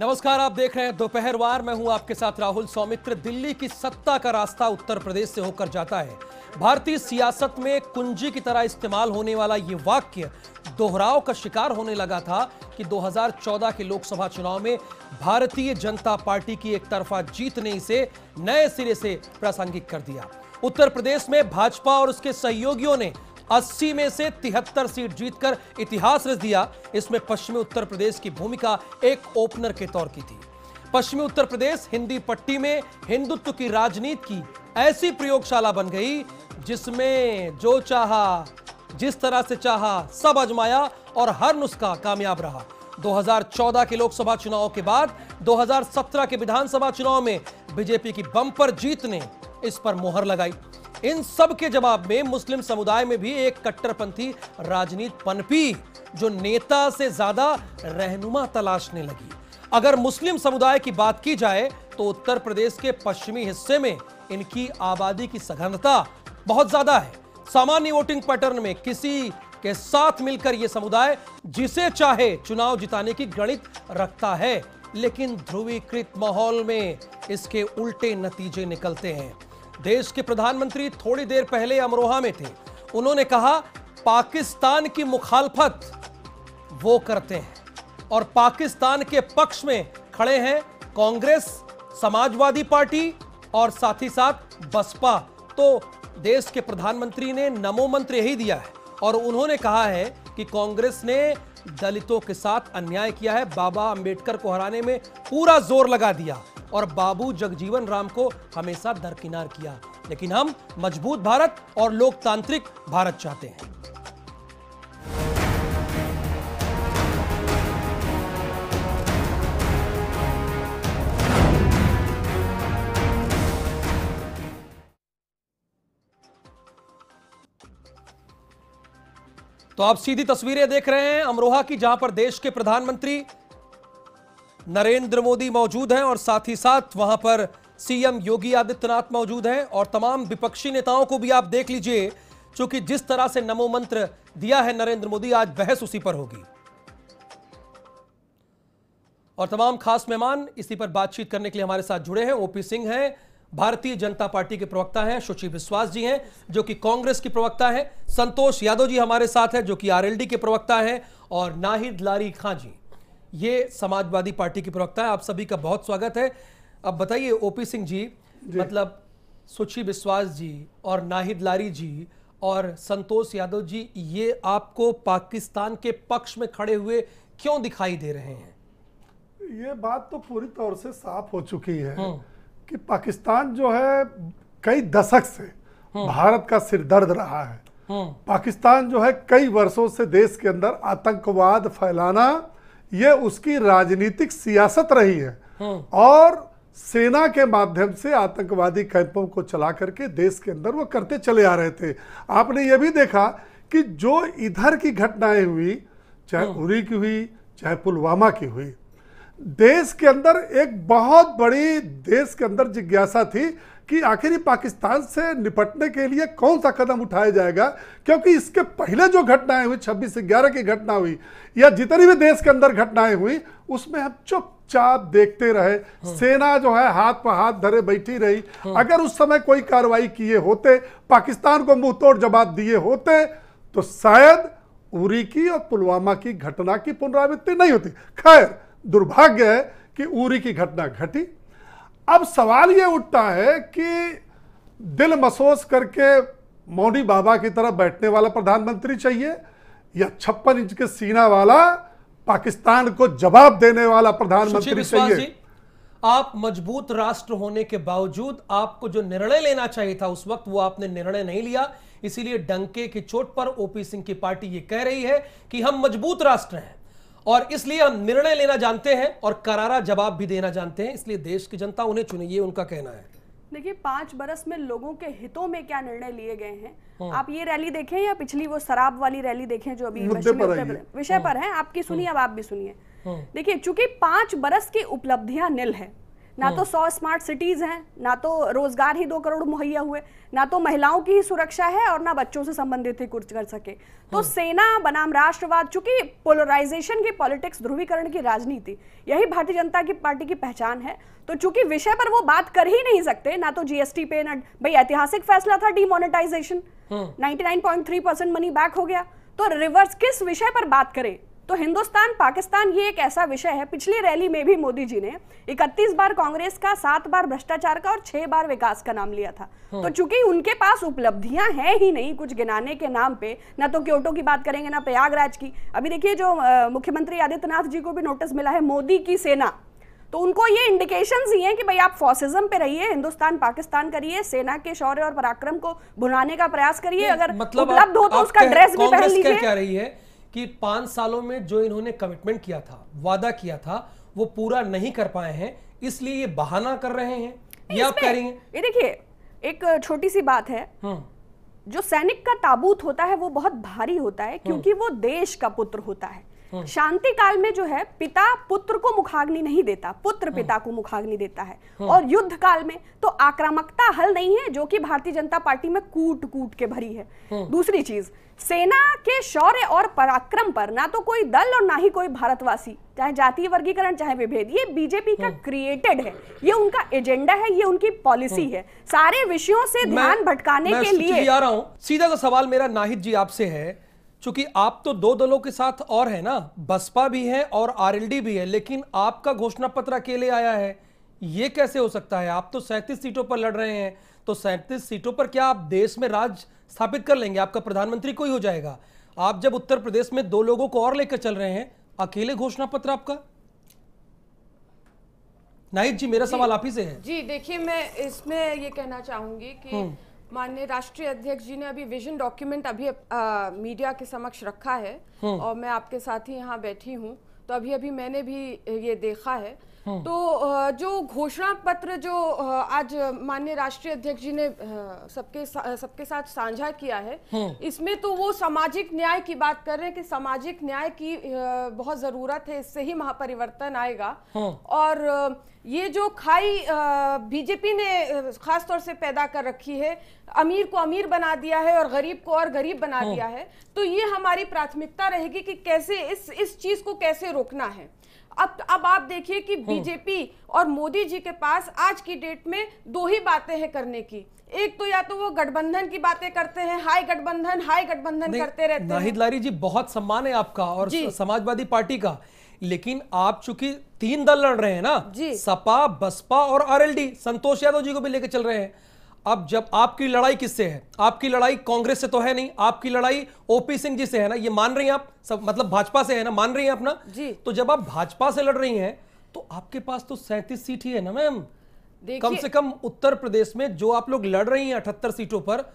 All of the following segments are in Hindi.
नमस्कार, आप देख रहे हैं दोपहरवार। मैं हूं आपके साथ राहुल सौमित्र। दिल्ली की सत्ता का रास्ता उत्तर प्रदेश से होकर जाता है। भारतीय सियासत में कुंजी की तरह इस्तेमाल होने वाला ये वाक्य दोहराव का शिकार होने लगा था कि 2014 के लोकसभा चुनाव में भारतीय जनता पार्टी की एक तरफा जीत ने इसे नए सिरे से प्रासंगिक कर दिया। उत्तर प्रदेश में भाजपा और उसके सहयोगियों ने 80 में से 73 सीट जीतकर इतिहास रच दिया। इसमें पश्चिमी उत्तर प्रदेश की भूमिका एक ओपनर के तौर की थी। पश्चिमी उत्तर प्रदेश हिंदी पट्टी में हिंदुत्व की राजनीति की ऐसी प्रयोगशाला बन गई जिसमें जो चाहा, जिस तरह से चाहा, सब आजमाया और हर नुस्खा कामयाब रहा। 2014 के लोकसभा चुनाव के बाद 2017 के विधानसभा चुनाव में बीजेपी की बम्पर जीत ने इस पर मोहर लगाई। इन सब के जवाब में मुस्लिम समुदाय में भी एक कट्टरपंथी राजनीति पनपी जो नेता से ज्यादा रहनुमा तलाशने लगी। अगर मुस्लिम समुदाय की बात की जाए तो उत्तर प्रदेश के पश्चिमी हिस्से में इनकी आबादी की सघनता बहुत ज्यादा है। सामान्य वोटिंग पैटर्न में किसी के साथ मिलकर यह समुदाय जिसे चाहे चुनाव जिताने की गणित रखता है, लेकिन ध्रुवीकृत माहौल में इसके उल्टे नतीजे निकलते हैं। देश के प्रधानमंत्री थोड़ी देर पहले अमरोहा में थे। उन्होंने कहा पाकिस्तान की मुखालफत वो करते हैं और पाकिस्तान के पक्ष में खड़े हैं कांग्रेस, समाजवादी पार्टी और साथ ही साथ बसपा। तो देश के प्रधानमंत्री ने नमो मंत्र यही दिया है और उन्होंने कहा है कि कांग्रेस ने दलितों के साथ अन्याय किया है, बाबा अंबेडकर को हराने में पूरा जोर लगा दिया और बाबू जगजीवन राम को हमेशा दरकिनार किया। लेकिन हम मजबूत भारत और लोकतांत्रिक भारत चाहते हैं। तो आप सीधी तस्वीरें देख रहे हैं अमरोहा की, जहां पर देश के प्रधानमंत्री नरेंद्र मोदी मौजूद हैं और साथ ही साथ वहां पर सीएम योगी आदित्यनाथ मौजूद हैं और तमाम विपक्षी नेताओं को भी आप देख लीजिए, क्योंकि जिस तरह से नमो मंत्र दिया है नरेंद्र मोदी, आज बहस उसी पर होगी। और तमाम खास मेहमान इसी पर बातचीत करने के लिए हमारे साथ जुड़े हैं। ओपी सिंह हैं, भारतीय जनता पार्टी के प्रवक्ता हैं, शुचि विश्वास जी हैं जो कि कांग्रेस की प्रवक्ता हैं, संतोष यादव जी हमारे साथ हैं जो कि आरएलडी के प्रवक्ता हैं, और नाहिद लारी खां जी ये समाजवादी पार्टी की प्रवक्ता है। आप सभी का बहुत स्वागत है। अब बताइए ओपी सिंह जी, मतलब शुचि विश्वास जी और नाहिद लारी जी और संतोष यादव जी, ये आपको पाकिस्तान के पक्ष में खड़े हुए क्यों दिखाई दे रहे हैं? ये बात तो पूरी तौर से साफ हो चुकी है कि पाकिस्तान जो है कई दशक से भारत का सिरदर्द रहा है। पाकिस्तान जो है कई वर्षों से देश के अंदर आतंकवाद फैलाना ये उसकी राजनीतिक सियासत रही है और सेना के माध्यम से आतंकवादी कैंपों को चला करके देश के अंदर वो करते चले आ रहे थे। आपने ये भी देखा कि जो इधर की घटनाएं हुई, चाहे उरी की हुई, चाहे पुलवामा की हुई, देश के अंदर एक बहुत बड़ी देश के अंदर जिज्ञासा थी कि आखिर पाकिस्तान से निपटने के लिए कौन सा कदम उठाया जाएगा, क्योंकि इसके पहले जो घटनाएं हुई, 26/11 की घटना हुई या जितनी भी देश के अंदर घटनाएं हुई, उसमें हम चुपचाप देखते रहे। सेना जो है हाथ पर हाथ धरे बैठी रही। अगर उस समय कोई कार्रवाई किए होते, पाकिस्तान को मुंह तोड़ जवाब दिए होते, तो शायद उरी की और पुलवामा की घटना की पुनरावृत्ति नहीं होती। खैर, दुर्भाग्य है कि उरी की घटना घटी। अब सवाल यह उठता है कि दिल मसोस करके मौनी बाबा की तरह बैठने वाला प्रधानमंत्री चाहिए या 56 इंच के सीना वाला पाकिस्तान को जवाब देने वाला प्रधानमंत्री चाहिए? आप मजबूत राष्ट्र होने के बावजूद आपको जो निर्णय लेना चाहिए था उस वक्त, वो आपने निर्णय नहीं लिया। इसीलिए डंके की चोट पर ओपी सिंह की पार्टी ये कह रही है कि हम मजबूत राष्ट्र हैं और इसलिए हम निर्णय लेना जानते हैं और करारा जवाब भी देना जानते हैं, इसलिए देश की जनता उन्हें चुने, ये उनका कहना है। देखिए, 5 बरस में लोगों के हितों में क्या निर्णय लिए गए हैं। आप ये रैली देखें या पिछली वो शराब वाली रैली देखें जो अभी विषय पर है, आपकी सुनिए, अब आप भी सुनिए। देखिए, चूंकि 5 बरस की उपलब्धियां निल है, ना तो 100 स्मार्ट सिटीज हैं, ना तो रोजगार ही 2 करोड़ मुहैया हुए, ना तो महिलाओं की ही सुरक्षा है और ना बच्चों से संबंधित ही कुछ कर सके। तो सेना बनाम राष्ट्रवाद, चूंकि पोलराइजेशन की पॉलिटिक्स, ध्रुवीकरण की राजनीति, यही भारतीय जनता की पार्टी की पहचान है। तो चूंकि विषय पर वो बात कर ही नहीं सकते, ना तो जीएसटी पे, ना भाई ऐतिहासिक फैसला था डिमोनेटाइजेशन, 99.3% मनी बैक हो गया, तो रिवर्स किस विषय पर बात करें? तो हिंदुस्तान पाकिस्तान ये एक ऐसा विषय है। पिछली रैली में भी मोदी जी ने 31 बार कांग्रेस का, 7 बार भ्रष्टाचार का और 6 बार विकास का नाम लिया था। तो चूंकि उनके पास उपलब्धियां हैं ही नहीं कुछ गिनाने के नाम पे, ना तो क्योटो की बात करेंगे, ना प्रयागराज की। अभी देखिए जो मुख्यमंत्री आदित्यनाथ जी को भी नोटिस मिला है मोदी की सेना, तो उनको ये इंडिकेशंस ही हैं कि भाई आप फॉसिज्म पे रहिए, हिंदुस्तान पाकिस्तान करिए, सेना के शौर्य और पराक्रम को भुनाने का प्रयास करिए, अगर मतलब उपलब्ध हो तो उसका ड्रेस भी पहन लीजिए। क्या रही है कि 5 सालों में जो इन्होंने कमिटमेंट किया था, वादा किया था, वो पूरा नहीं कर पाए हैं, इसलिए ये बहाना कर रहे हैं, ये आप कह रही हैं? ये देखिए एक छोटी सी बात है, जो सैनिक का ताबूत होता है वो बहुत भारी होता है, क्योंकि वो देश का पुत्र होता है। शांति काल में जो है पिता पुत्र को मुखाग्नि नहीं देता, पुत्र पिता को मुखाग्नि देता है। और युद्ध काल में तो आक्रामकता हल नहीं है, जो कि भारतीय जनता पार्टी में कूट कूट के भरी है। दूसरी चीज, सेना के शौर्य और पराक्रम पर ना तो कोई दल और ना ही कोई भारतवासी, चाहे जातीय वर्गीकरण चाहे विभेद, ये बीजेपी का क्रिएटेड है, ये उनका एजेंडा है, ये उनकी पॉलिसी है, सारे विषयों से ध्यान भटकाने के लिए। आ रहा हूं, सीधा सा सवाल मेरा नाहिद जी आपसे है, चूंकि आप तो 2 दलों के साथ और है ना, बसपा भी है और आरएलडी भी है, लेकिन आपका घोषणा पत्र अकेले आया है, ये कैसे हो सकता है? आप तो 37 सीटों पर लड़ रहे हैं, तो 37 सीटों पर क्या आप देश में राज स्थापित कर लेंगे? आपका प्रधानमंत्री कोई हो जाएगा। आप जब उत्तर प्रदेश में 2 लोगों को और लेकर चल रहे हैं, अकेले घोषणा पत्र आपका? नाहिद जी मेरा सवाल आप ही से है। जी देखिए, मैं इसमें ये कहना चाहूंगी कि माननीय राष्ट्रीय अध्यक्ष जी ने अभी विजन डॉक्यूमेंट अभी मीडिया के समक्ष रखा है, और मैं आपके साथ ही यहाँ बैठी हूँ, तो अभी मैंने भी ये देखा है। तो जो घोषणा पत्र जो आज माननीय राष्ट्रीय अध्यक्ष जी ने सबके साथ साझा किया है, इसमें तो वो सामाजिक न्याय की बात कर रहे हैं कि सामाजिक न्याय की बहुत जरूरत है, इससे ही महापरिवर्तन आएगा। और ये जो खाई बीजेपी ने खास तौर से पैदा कर रखी है, अमीर को अमीर बना दिया है और गरीब को और गरीब बना दिया है, तो ये हमारी प्राथमिकता रहेगी कि कैसे इस चीज को कैसे रोकना है। अब आप देखिए कि बीजेपी और मोदी जी के पास आज की डेट में 2 ही बातें हैं करने की। एक तो या तो वो गठबंधन की बातें करते हैं, हाई गठबंधन करते रहते हैं। नाहिद लारी जी बहुत सम्मान है आपका और समाजवादी पार्टी का, लेकिन आप चूंकि 3 दल लड़ रहे हैं ना, सपा, बसपा और आरएलडी, संतोष यादव जी को भी लेकर चल रहे हैं। अब जब आपकी लड़ाई किससे है? आपकी लड़ाई कांग्रेस से तो है नहीं, आपकी लड़ाई ओपी सिंह जी से है ना, ये मान रही हैं आप सब, मतलब भाजपा से है ना, मान रही हैं अपना जी। तो जब आप भाजपा से लड़ रही हैं तो आपके पास तो 37 सीट ही है ना मैम। कम से कम उत्तर प्रदेश में जो आप लोग लड़ रही हैं 78 सीटों पर,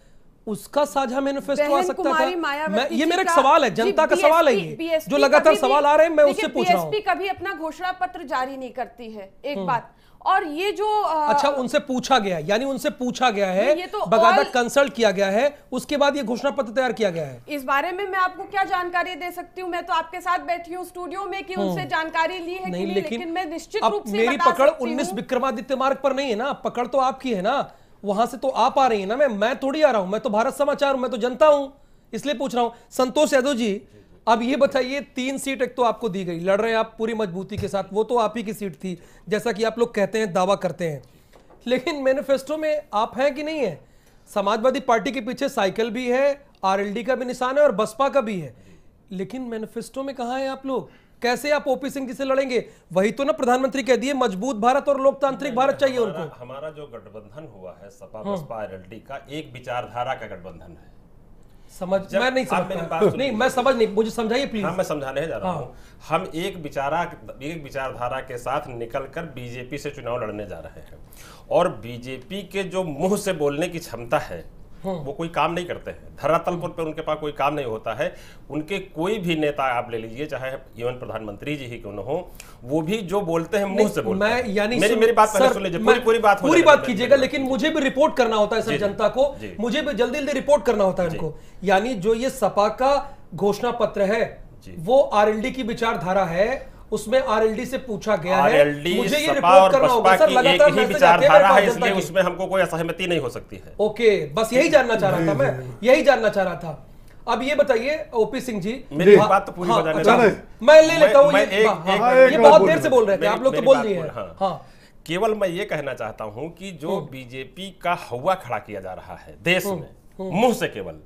उसका साझा मैनिफेस्टो आ सकता था। ये मेरा एक सवाल है, जनता का सवाल है, ये जो लगातार सवाल आ रहे हैं मैं उससे पूछ रहा हूं। बीएसपी कभी अपना घोषणा पत्र जारी नहीं करती है, एक बात। और ये जो अच्छा उनसे पूछा गया, यानी उनसे पूछा गया है, तो बाकायदा कंसल्ट किया गया है, उसके बाद ये घोषणा पत्र तैयार किया गया है। इस बारे में मैं आपको क्या जानकारी दे सकती हूँ? मैं तो आपके साथ बैठी हूँ स्टूडियो में कि उनसे जानकारी ली है नहीं, कि लेकिन मैं निश्चित रूप से मेरी पकड़ 19 विक्रमादित्य मार्ग पर नहीं है ना, पकड़ तो आपकी है ना, वहां से तो आप आ रही है ना। मैं थोड़ी आ रहा हूं, मैं तो भारत समाचार हूं, मैं तो जनता हूं, इसलिए पूछ रहा हूं। संतोष यादव जी अब ये बताइए, 3 सीट एक तो आपको दी गई, लड़ रहे हैं आप पूरी मजबूती के साथ, वो तो आप ही की सीट थी जैसा कि आप लोग कहते हैं, दावा करते हैं, लेकिन मैनिफेस्टो में आप हैं कि नहीं है? समाजवादी पार्टी के पीछे साइकिल भी है, आरएलडी का भी निशान है और बसपा का भी है, लेकिन मैनिफेस्टो में कहां है आप लोग? कैसे आप ओपी सिंह जी से लड़ेंगे? वही तो ना प्रधानमंत्री कह दिए, मजबूत भारत और लोकतांत्रिक भारत चाहिए उनको। हमारा जो गठबंधन हुआ है सपा बसपा आरएलडी का, एक विचारधारा का गठबंधन है। मैं नहीं समझ नहीं, मैं समझ नहीं, मुझे समझाइए प्लीज। हाँ, मैं समझाने जा रहा हूँ। हम एक विचारधारा के साथ निकलकर बीजेपी से चुनाव लड़ने जा रहे हैं, और बीजेपी के जो मुंह से बोलने की क्षमता है वो कोई काम नहीं करते हैं, धरातल पर उनके पास कोई काम नहीं होता है। उनके कोई भी नेता आप ले लीजिए, चाहे इवन प्रधानमंत्री जी ही क्यों न हो, वो भी जो बोलते हैं मुंह से बोलते हैं। यानी मेरी बात पहले सुन लीजिए, पूरी बात कीजिएगा, लेकिन मुझे भी रिपोर्ट करना होता है सर, जनता को मुझे भी जल्दी जल्दी रिपोर्ट करना होता है उनको। यानी जो ये सपा का घोषणा पत्र है वो आरएलडी की विचारधारा है उसमें आरएलडी से पूछा गया है, आरएलडी मुझे ये सपा रिपोर्ट और करना होगा बसपा सर, की लगातार एक ही मैसेज विचारधारा आते हैं है, जनता इसलिए की। उसमें हमको कोई असहमति नहीं हो सकती है। ओके, बस यही जानना चाह रहा था मैं, यही जानना चाह रहा था। अब ये बताइए ओपी सिंह जी, मेरी बात तो पूरी हो जाने अच्छा, दो। मैं ले लेता हूँ, मैं ये एक बहुत बात देर से बोल रहे थे आप लोग, तो बोल दिए हैं। हाँ, केवल मैं ये कहना चाहता हूं कि जो बीजेपी का हवा खड़ा किया जा रहा है देश में मुंह से, केवल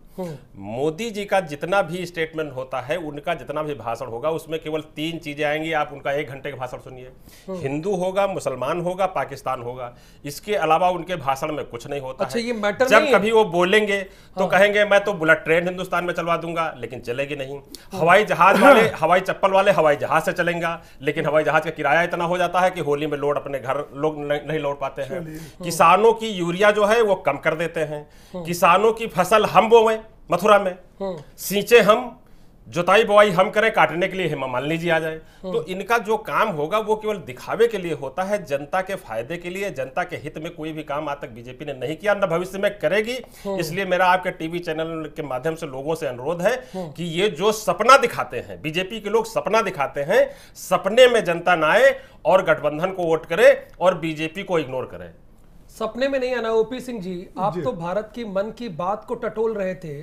मोदी जी का जितना भी स्टेटमेंट होता है, उनका जितना भी भाषण होगा, उसमें केवल 3 चीजें आएंगी। आप उनका 1 घंटे का भाषण सुनिए, हिंदू होगा, मुसलमान होगा, पाकिस्तान होगा, इसके अलावा उनके भाषण में कुछ नहीं होता। अच्छा, है ये मैटर जब नहीं कभी वो बोलेंगे तो कहेंगे मैं तो बुलेट ट्रेन हिंदुस्तान में चलवा दूंगा, लेकिन चलेगी नहीं। हवाई जहाज वाले, हवाई चप्पल वाले हवाई जहाज से चलेंगे, लेकिन हवाई जहाज का किराया इतना हो जाता है कि होली में लोड अपने घर लोग नहीं लौट पाते हैं। किसानों की यूरिया जो है वो कम कर देते हैं, किसानों की फसल हम बोएं मथुरा में, सींचे हम, जुताई बुआई हम करें, काटने के लिए हेमा मालिनी जी आ जाए। तो इनका जो काम होगा वो केवल दिखावे के लिए होता है, जनता के फायदे के लिए, जनता के हित में कोई भी काम आज तक बीजेपी ने नहीं किया, न भविष्य में करेगी। इसलिए मेरा आपके टीवी चैनल के माध्यम से लोगों से अनुरोध है कि ये जो सपना दिखाते हैं, बीजेपी के लोग सपना दिखाते हैं, सपने में जनता ना आए और गठबंधन को वोट करे और बीजेपी को इग्नोर करे। सपने में नहीं आना। ओपी सिंह जी, आप तो भारत की मन की बात को टटोल रहे थे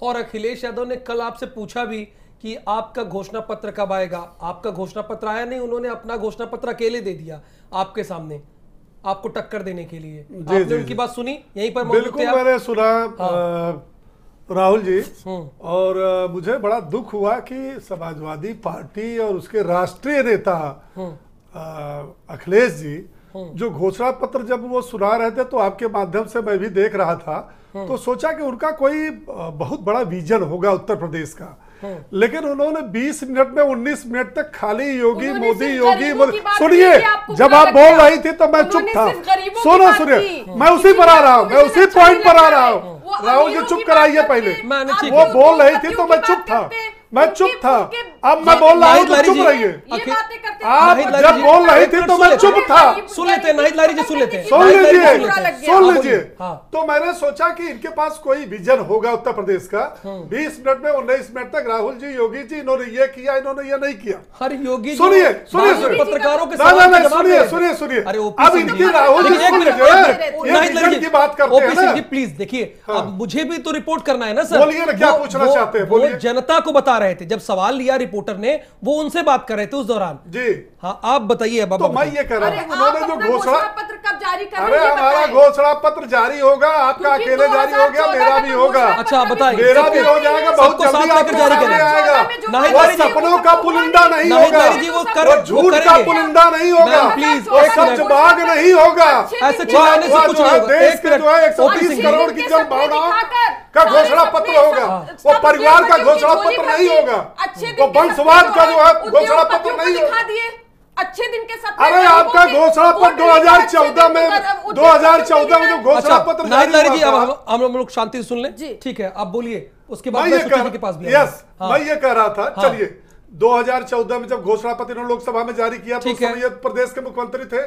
और अखिलेश यादव ने कल आपसे पूछा भी कि आपका घोषणा पत्र कब आएगा। आपका घोषणा पत्र आया नहीं, उन्होंने अपना घोषणा पत्र अकेले दे दिया आपके सामने, आपको टक्कर देने के लिए। आपने उनकी बात सुनी यहीं पर? बिल्कुल मैंने सुना राहुल जी, और मुझे बड़ा दुख हुआ कि समाजवादी पार्टी और उसके राष्ट्रीय नेता अखिलेश जी जो घोषणा पत्र जब वो सुना रहे थे, तो आपके माध्यम से मैं भी देख रहा था, तो सोचा कि उनका कोई बहुत बड़ा विजन होगा उत्तर प्रदेश का। लेकिन उन्होंने 20 मिनट में 19 मिनट तक खाली योगी मोदी योगी मोदी। सुनिए, जब आप बोल रही थी तो मैं चुप था। सुनो सुनिए, मैं उसी पर आ रहा हूँ, मैं उसी पॉइंट पर आ रहा हूँ। राहुल जी चुप कराइए पहले। वो बोल रही थी तो मैं चुप था, मैं चुप था। अब मैं बोल रहा हूँ तो चुप रहिए। आप जब बोल रही थी तो मैं चुप था। सुन लेते नाहिद लारी जी, सुन लेते, सुन लीजिए। तो मैंने सोचा कि इनके पास कोई विजन होगा उत्तर प्रदेश का। 20 मिनट में 19 मिनट तक राहुल जी, योगी जी, इन्होंने ये किया, इन्होंने ये नहीं किया। हर योगी सुनिए पत्रकारों के सुनिए। अब इनकी राहुल जी की बात करते हैं। प्लीज देखिए, अब मुझे भी तो रिपोर्ट करना है ना सर। बोलिए ना, क्या पूछना चाहते हैं, बोलिए। जनता को बता रहे थे, जब सवाल लिया रिपोर्टर ने, वो उनसे बात कर रहे थे उस दौरान जी। हाँ, आप बताइए। अब तो मैं ये कह रहा हूँ, उन्होंने जो घोषणा पत्र कब जारी कर, अरे हमारा घोषणा पत्र जारी होगा, आपका अकेले जारी हो गया, मेरा भी होगा। अच्छा बताइए, मेरा भी हो जाएगा बहुत जल्दी, आपको जारी आएगा। वो सपनों का पुलिंदा नहीं होगा, वो झूठ का पुलिंदा नहीं होगा, प्लीज, वो सच बाग नहीं होगा। ऐसे चिल्लाने से कुछ नहीं होगा। देश के जो है 120 करोड़ की जन भावनाओं का घोषणा पत्र होगा, वो परिवार का घोषणा पत्र नहीं होगा, वो वंशवाद का जो है घोषणा पत्र नहीं होगा। अच्छे दिन के साथ। अरे आपका घोषणा पत्र 2014 में जो घोषणा पत्र नाहिद लारी जी, अब हम लोग शांति से सुन लें। ठीक है, आप बोलिए, उसके बाद मैं सुचिता जी के पास भी। यस, मैं ये कह रहा था, चलिए 2014 में जब घोषणा पत्र इन्होंने लोकसभा में जारी किया तो उस समय ये प्रदेश के मुख्यमंत्री थे।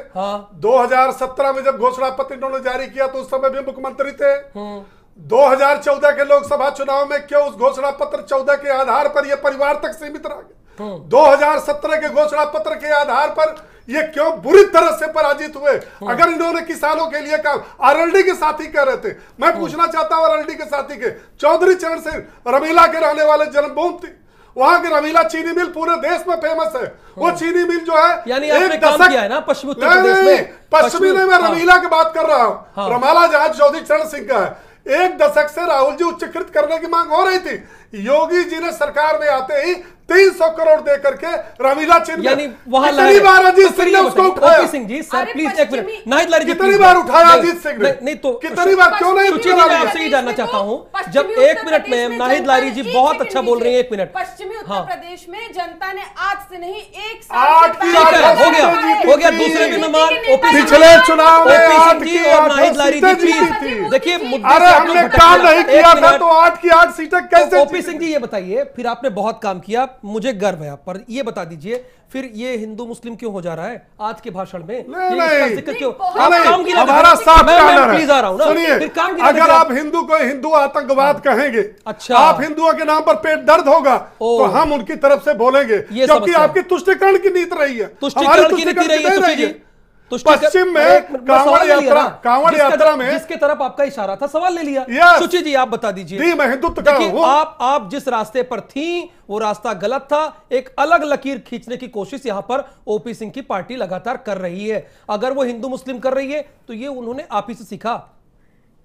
2017 में जब घोषणा पत्र इन्होंने जारी किया तो उस समय भी मुख्यमंत्री थे। 2014 के लोकसभा चुनाव में क्यों उस घोषणा पत्र 14 के आधार पर ये परिवार तक सीमित रह गए? 2017 के घोषणा पत्र के आधार पर ये क्यों बुरी तरह से पराजित हुए? अगर इन्होंने किसानों के लिए काम, आरएलडी के साथी कह रहे थे, मैं पूछना चाहता हूं आरएलडी के साथी के, चौधरी चरण सिंह रमीला के रहने वाले जन्मभूमि थी, वहां की रमीला चीनी मिल पूरे देश में फेमस है। वो चीनी मिल जो है, यानी आपने काम किया है ना पश्चिमी उत्तर प्रदेश में? पश्चिमी में मैं रमीला की बात कर रहा हूँ। रमाला जहाज चौधरी चरण सिंह का है। 1 दशक से राहुल जी उच्चीकृत करने की मांग हो रही थी। योगी जी ने सरकार में आते ही 300 करोड़ दे करके रमीला चिन्ह, यानी वहां कितनी बार अजीत सिंह ने उसको उठाया? OP Singh ji sir please एक मिनट, नाहिद लारी जी कितनी बार उठाया अजीत सिंह ने? नहीं तो कितनी बार क्यों नहीं? सुचिता, मैं आपसे ये जानना चाहता हूं, जब 1 मिनट में नाहिद लारी जी बहुत अच्छा बोल रही हैं, 1 मिनट। पश्चिमी उत्तर प्रदेश में जनता ने आज से नहीं 1 साल हो गया। दूसरे भी मेहमान पिछले चुनाव में ओपी सिंह जी और नाहिद लारी जी प्लीज देखिए, अरे हमने काम नहीं किया था तो 8 की 8 सीटें कैसे? ओपी सिंह जी ये बताइए, फिर आपने बहुत काम किया, मुझे गर्व है, पर ये बता दीजिए फिर ये हिंदू मुस्लिम क्यों हो जा रहा है आज के भाषण में? नहीं, जिक्र क्यों? हमारा साफ कहना प्लीज आ रहा हूं ना। सुनिए, अगर आप हिंदू को हिंदू आतंकवाद कहेंगे, अच्छा, आप हिंदुओं के नाम पर पेट दर्द होगा, तो हम उनकी तरफ से बोलेंगे, क्योंकि आपकी तुष्टिकरण की नीति रही है, तुष्टिकरण की नीति रही है सुची जी। पश्चिम में कांवड़ यात्रा में जिसके तरफ आपका इशारा था, सवाल ले लिया। सुची जी आप बता दीजिए। मैं हिंदुत्व का हूं। आप जिस रास्ते पर थी वो रास्ता गलत था, एक अलग लकीर खींचने की कोशिश यहां पर ओपी सिंह की पार्टी लगातार कर रही है। अगर वो हिंदू मुस्लिम कर रही है तो ये उन्होंने आप ही से सीखा।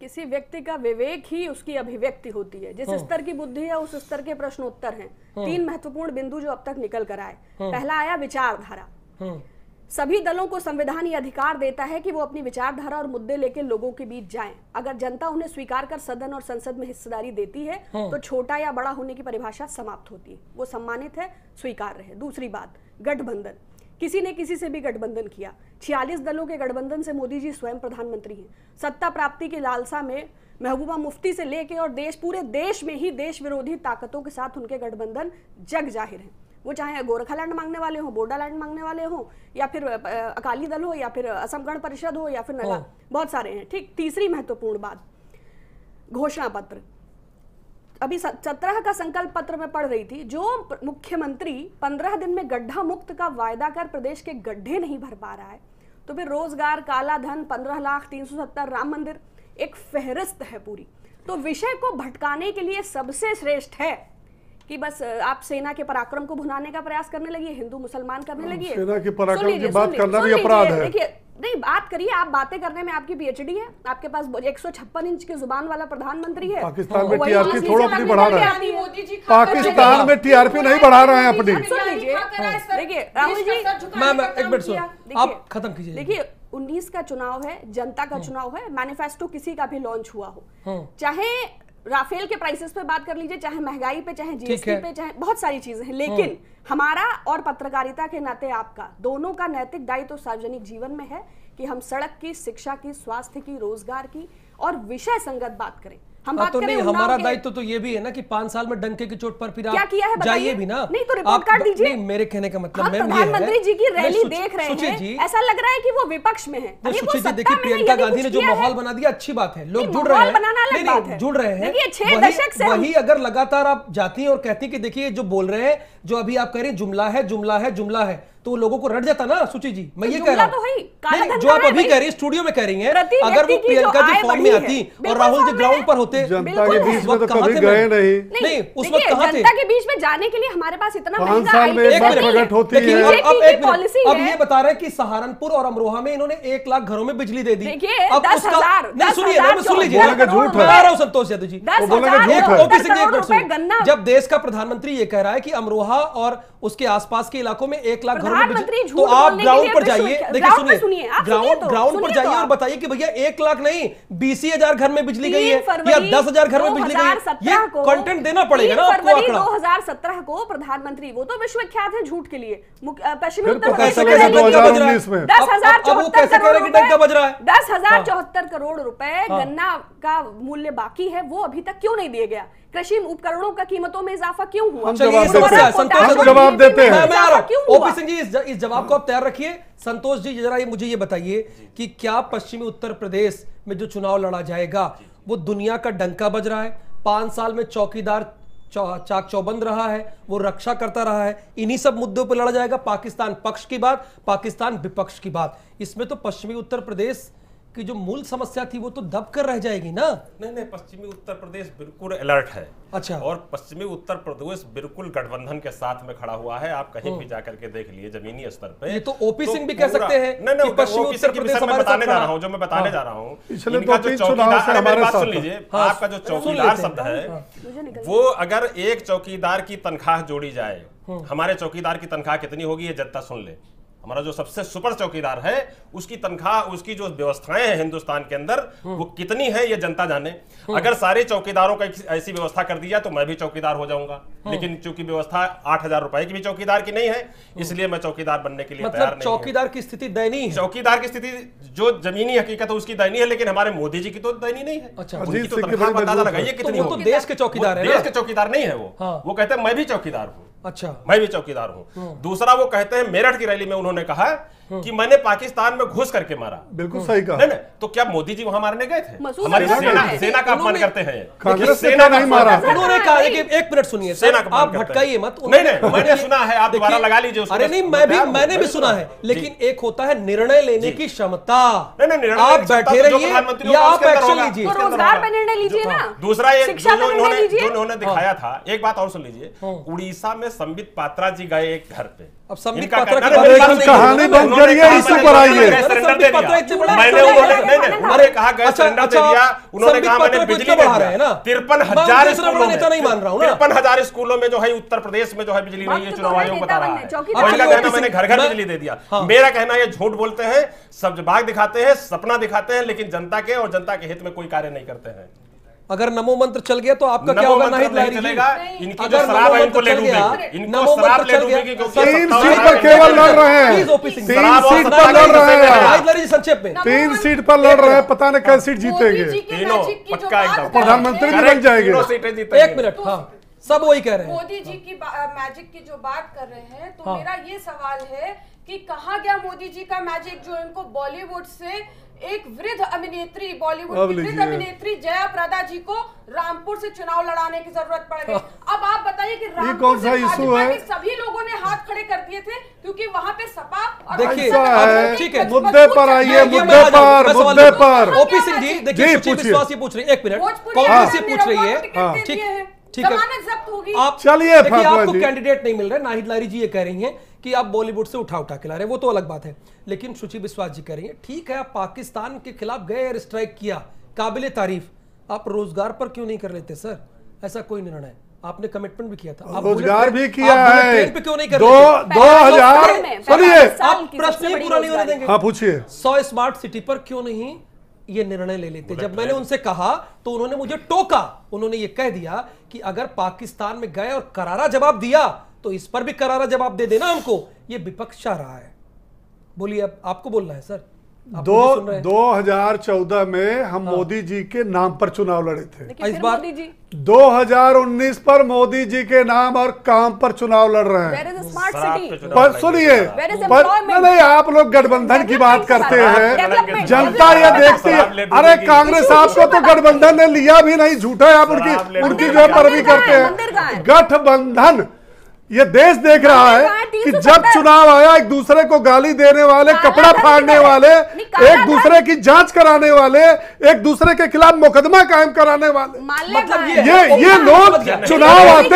किसी व्यक्ति का विवेक ही उसकी अभिव्यक्ति होती है। जिस स्तर की बुद्धि है उस स्तर के प्रश्नोत्तर हैं। 3 महत्वपूर्ण बिंदु जो अब तक निकल कर आए। पहला आया विचारधारा। सभी दलों को संविधान ये अधिकार देता है कि वो अपनी विचारधारा और मुद्दे लेकर लोगों के बीच जाएं। अगर जनता उन्हें स्वीकार कर सदन और संसद में हिस्सेदारी देती है तो छोटा या बड़ा होने की परिभाषा समाप्त होती है। वो सम्मानित है, स्वीकार्य है। दूसरी बात, गठबंधन। किसी ने किसी से भी गठबंधन किया। 46 दलों के गठबंधन से मोदी जी स्वयं प्रधानमंत्री हैं। सत्ता प्राप्ति की लालसा में महबूबा मुफ्ती से लेके और पूरे देश में ही देश विरोधी ताकतों के साथ उनके गठबंधन जग जाहिर हैं। वो चाहे गोरखालैंड मांगने वाले हो, बोडोलैंड मांगने वाले हो, या फिर अकाली दल हो, या फिर असम गण परिषद हो, या फिर नगा, बहुत सारे हैं। ठीक। तीसरी महत्वपूर्ण बात, घोषणा पत्र। अभी 17 का संकल्प पत्र में पढ़ रही थी, जो मुख्यमंत्री 15 दिन में गड्ढा मुक्त का वायदा कर प्रदेश के गड्ढे नहीं भर पा रहा है, तो फिर रोजगार, काला धन, 15,370, राम मंदिर, एक फेहरिस्त है पूरी। तो विषय को भटकाने के लिए सबसे श्रेष्ठ है कि बस आप सेना के पराक्रम को भुनाने का प्रयास करने लगी, हिंदू मुसलमान करने लगी। सेना के पराक्रम की बात करना भी अपराध है। देखिए, नहीं बात करिए, आप बातें करने में आपकी पीएचडी है, आपके पास 156 इंच की जुबान वाला प्रधानमंत्री है। पाकिस्तान में टीआरपी थोड़ा अपनी बढ़ा रहा है। पाकिस्तान में टीआरपी नहीं बढ़ा रहे हैं अपनी। देखिए राहुल जी, एक मिनट सुनो, आप खत्म कीजिए। देखिए 19 का चुनाव है, जनता का चुनाव है। मैनिफेस्टो किसी का भी लॉन्च हुआ हो, चाहे राफेल के प्राइसेस पे बात कर लीजिए, चाहे महंगाई पे, चाहे जीएसटी पे, चाहे बहुत सारी चीजें हैं, लेकिन हमारा और पत्रकारिता के नाते आपका दोनों का नैतिक दायित्व तो सार्वजनिक जीवन में है कि हम सड़क की, शिक्षा की, स्वास्थ्य की, रोजगार की और विषय संगत बात करें। हम बात तो करें नहीं, हमारा दायित्व तो ये भी है ना कि 5 साल में डंके की चोट पर फिर क्या किया है जाइए भी ना। नहीं तो रिपोर्ट कार्ड दीजिए। मेरे कहने का मतलब हम प्रधानमंत्री जी की रैली देख रहे हैं, ऐसा लग रहा है कि वो विपक्ष में है। देखिए प्रियंका गांधी ने जो माहौल बना दिया, अच्छी बात है, लोग जुड़ रहे हैं, जुड़ रहे हैं। देखिए 6 दशक से वही अगर लगातार आप जाती हैं और कहती कि देखिए जो बोल रहे हैं, जो अभी आप कह रही जुमला है, जुमला है, जुमला है, तो लोगों को रट जाता ना। सुची जी, मैं ये कह रहा हूँ, जो आप अभी कह रही स्टूडियो में कह रही हैं, अगर वो प्रियंका जी फॉर्म में आती और राहुल जी ग्राउंड पर होते, जनता के बीच में तो कभी गए नहीं। उस वक्त कहां थे? जनता के बीच में जाने के लिए हमारे पास इतना 5 साल में एक बार प्रकट होती है। अब ये बता रहे हैं कि सहारनपुर और अमरोहा में इन्होंने 1 लाख घरों में बिजली दे दी। अब 10,000 सुन लीजिए, झूठ है संतोष यादव जी। गन्ना, जब देश का प्रधानमंत्री ये कह रहा है कि अमरोहा और उसके आसपास के इलाकों में 1 लाख घरों में बिजली, तो आप ग्राउंड पर जाइए, देखिए सुनिए, ग्राउंड पर जाइए और बताइए कि भैया 1 लाख नहीं 20,000 घर में बिजली गई है या 10,000 घर में बिजली गई है। ये कंटेंट देना पड़ेगा ना आपको। फरवरी 2017 को प्रधानमंत्री, वो तो विश्वविख्यात है झूठ के लिए, पश्चिमी उत्तर प्रदेश में 10,074 करोड़ रुपए गन्ना का मूल्य बाकी है, वो अभी तक क्यों नहीं दिए गया? कृषि उपकरणों का कीमतों में इजाफा क्यों हुआ? जवाब देते हैं। ओपी सिंह जी इस जवाब को आप तैयार रखिए। संतोष जी जरा मुझे ये बताइए कि क्या पश्चिमी उत्तर प्रदेश में जो चुनाव लड़ा जाएगा वो दुनिया का डंका बज रहा है? 5 साल में चौकीदार चाक चौबंद रहा है, वो रक्षा करता रहा है, इन्हीं सब मुद्दों पर लड़ा जाएगा। पाकिस्तान पक्ष की बात, पाकिस्तान विपक्ष की बात, इसमें तो पश्चिमी उत्तर प्रदेश की जो मूल समस्या थी वो तो दब कर रह जाएगी ना। नहीं, पश्चिमी उत्तर प्रदेश बिल्कुल अलर्ट है। अच्छा। और पश्चिमी उत्तर प्रदेश बिल्कुल गठबंधन के साथ में खड़ा हुआ है। आप कहीं भी जाकर के देख लिए जमीनी स्तर पे। ये तो ओपी सिंह भी कह सकते हैं। नहीं, पश्चिमी उत्तर प्रदेश मैं बताने जा रहा हूँ, जो मैं बताने जा रहा हूँ, इनका जो चौकीदार, मेरी बात सुन लीजिए, आपका जो चौकीदार शब्द है, वो अगर एक चौकीदार की तनख्वाह जोड़ी जाए, हमारे चौकीदार की तनख्वाह कितनी होगी ये जनता सुन ले। हमारा जो सबसे सुपर चौकीदार है उसकी तनख्वाह, उसकी जो व्यवस्थाएं हैं हिंदुस्तान के अंदर वो कितनी है ये जनता जाने। अगर सारे चौकीदारों का ऐसी व्यवस्था कर दी जाए तो मैं भी चौकीदार हो जाऊंगा, लेकिन चूंकि व्यवस्था 8,000 रुपए की भी चौकीदार की नहीं है, इसलिए मैं चौकीदार बनने के लिए तैयार नहीं। चौकीदार की स्थिति दयनीय है। चौकीदार की स्थिति जो जमीनी हकीकत है उसकी दयनीय है, लेकिन हमारे मोदी जी की तो दयनीय नहीं है। अच्छा, उनकी तो तनख्वाह का अंदाजा लगाइए कितनी होगी। देश के चौकीदार है, देश के चौकीदार नहीं है वो कहते हैं मैं भी चौकीदार हूँ। अच्छा, मैं भी चौकीदार हूँ। दूसरा वो कहते हैं मेरठ की रैली में उन्होंने कहा कि मैंने पाकिस्तान में घुस करके मारा। बिल्कुल सही कहा। नहीं, तो क्या मोदी जी वहां मारने गए थे? मसूद हमारी अजहर सेना का अपमान करते हैं। कांग्रेस ने सेना नहीं का मारा। अपमान उन्होंने कहा है कि एक मिनट सुनिए सर, सेना का अपमान आप करते हैं। भटकाइए मत। नहीं नहीं, मैंने सुना है, आप दोबारा देखिए, लगा लीजिए उसको। अरे नहीं, मैंने भी सुना है, लेकिन एक होता है निर्णय लेने की क्षमता। नहीं, निर्णय आप लेने की बैठे क्षमता तो जो रहिए प्रधानमंत्री या होगा, आप उसके अंदर एक्शन होगा। लीजिए। तो रोजगार पे निर्णय लीजिए ना। दूसरा एक शिक्षा पे निर्णय लीजिए। जो उन्होंने दिखाया था, एक बात और सुन लीजिए। उड़ीसा में संबित पात्रा जी गए एक घर पे। अब संबित इनका पात्रा की कहना- बात मेरी नहीं बात है। कहानी बंद करिए, इशू पर आइए। संबित पात्रा इतने बड़े- मैंने उन्होंने कहा गैस सिलेंडर दे दिया। उन्होंने कहा मैंने बिजली बढ़ा रहे हैं ना। 53,000 स्कूलों नेता नहीं मान रहा हूँ ना। 53,000 स्कूलों में जो है उत्तर प्रदेश में जो है बिजली नहीं है, वक्त चुनाव तो है आयोग नेता बता रहा बनने, है। चौकीदार और इनका बनने। कहना मैंने घर घर मैं- बिजली दे दिया। हाँ। मेरा कहना ये झूठ बोलते हैं, सब्जबाग दिखाते हैं, सपना दिखाते हैं, लेकिन जनता के और जनता के हित में कोई कार्य नहीं करते हैं। अगर नमो मंत्र चल गया तो आपका क्या नमो होगा मंत्र नाहिद नहीं लाहिरी जी? चलेगा। इनकी जो अगर शराब है नमो इनको मंत्र ले चल गया, डूबेगी। इनको नमो शराब मंत्र ले चल गया। डूबेगी क्योंकि सर, 3 सत्ता सीट में पर है। केवल लड़ रहे हैं। Please OP Singh ji. 3 seat पर लड़ रहे हैं। नाहिद लाहिरी जी संक्षेप में। 3 सीट पर लड़ रहे हैं, पता नहीं कैसी सीट जीतेंगे। मोदी जी के तीनों मैजिक की जो पक्का बात एकदम। कर रहे प्रधानमंत्री हैं, भी बन जाएंगे। तीनों सीटें जीतेंगे। एक मिनट, हाँ, सब वही कह रहे हैं। मोदी जी की मैजिक की जो बात कर रहे हैं, तो हाँ। मेरा ये सवाल है कि कहाँ गया मोदी जी का मैजिक जो इनको बॉलीवुड से एक वृद्ध अभिनेत्री, बॉलीवुड अब की वृद्ध लीजिए। अभिनेत्री जया प्रदा जी को रामपुर से चुनाव लड़ाने की जरूरत पड़ गई। अब आप बताइए कि कौन रामपुर सा से इशू भाजपा है? के सभी लोगों ने हाथ खड़े कर दिए थे क्योंकि वहां पे सपा और देखिए, बसपा अब है, ठीक है, मुद्दे पर आइए, ये मुद्दे मैं आ जाऊं, मैं पर, सवाल मुद्दे पूछूं। पर। ओपी सिंह जी, देखिए, जी, सुचित पूछिए। विश्वास ये पूछ रही है, एक मिनट, भोजपुरी कांग्रेस ये में पूछ रही है, टिकट दे ठीक दिए हैं, ठीक है, जमानत जब्त होगी। आप चलिए, देखिए, फातमा आपको जी। कैंडिडेट नहीं मिल रहे, नाहिद लाहिरी जी ये कह रही हैं कि आप बॉलीवुड से उठा उठा के ला रहे हैं, वो तो अलग बात है। लेकिन सुचि विश्वास जी कह रही हैं ठीक है, आप पाकिस्तान के खिलाफ गए, एयर स्ट्राइक किया, काबिले तारीफ, आप रोजगार पर क्यों नहीं कर लेते सर? ऐसा कोई निर्णय, आपने कमिटमेंट भी किया था, आप रोजगार बुलेट भी ट्रेन- किया आप बुलेट है। ट्रेन पे क्यों नहीं कर 2000 में, सुनिए, आप प्रश्न ही पूरा नहीं होने देंगे। हाँ पूछिए। 100 स्मार्ट सिटी पर क्यों नहीं ये निर्णय ले लेते? जब मैंने उनसे कहा तो उन्होंने मुझे टोका, उन्होंने ये कह दिया कि अगर पाकिस्तान में गए और करारा जवाब दिया तो इस पर भी करारा जवाब दे देना हमको, ये विपक्ष चाह रहा है। बोलिए, अब आपको बोलना है सर। आप मुझे सुन रहे हैं। 2014 में हम मोदी जी के नाम पर चुनाव लड़े थे। लेकिन इस फिर बार- मोदी जी 2019 पर मोदी जी के नाम और काम पर चुनाव लड़ रहे वेयर हैं। इज स्मार्ट शराब पे सिटी? चुनाव पर लड़ेंगे। सुनिए, Where is पर employment? नहीं, आप लोग गठबंधन की बात करते हैं, Development, जनता ये देखती है। अरे कांग्रेस आपको तो गठबंधन ने लिया भी नहीं, झूठा है, आप उनकी जो है पैरवी करते मंदिर कहाँ हैं। है? गठबंधन ये देश देख रहा मंदिर है कहाँ है? कि 370 जब चुनाव आया, एक दूसरे को गाली देने वाले, काला कपड़ा धन फाड़ने किधर है? वाले, नहीं, काला एक धन- दूसरे की जांच कराने वाले, एक दूसरे के खिलाफ मुकदमा कायम कराने वाले, माल्य मतलब कहाँ ये- है? ये लोग चुनाव आते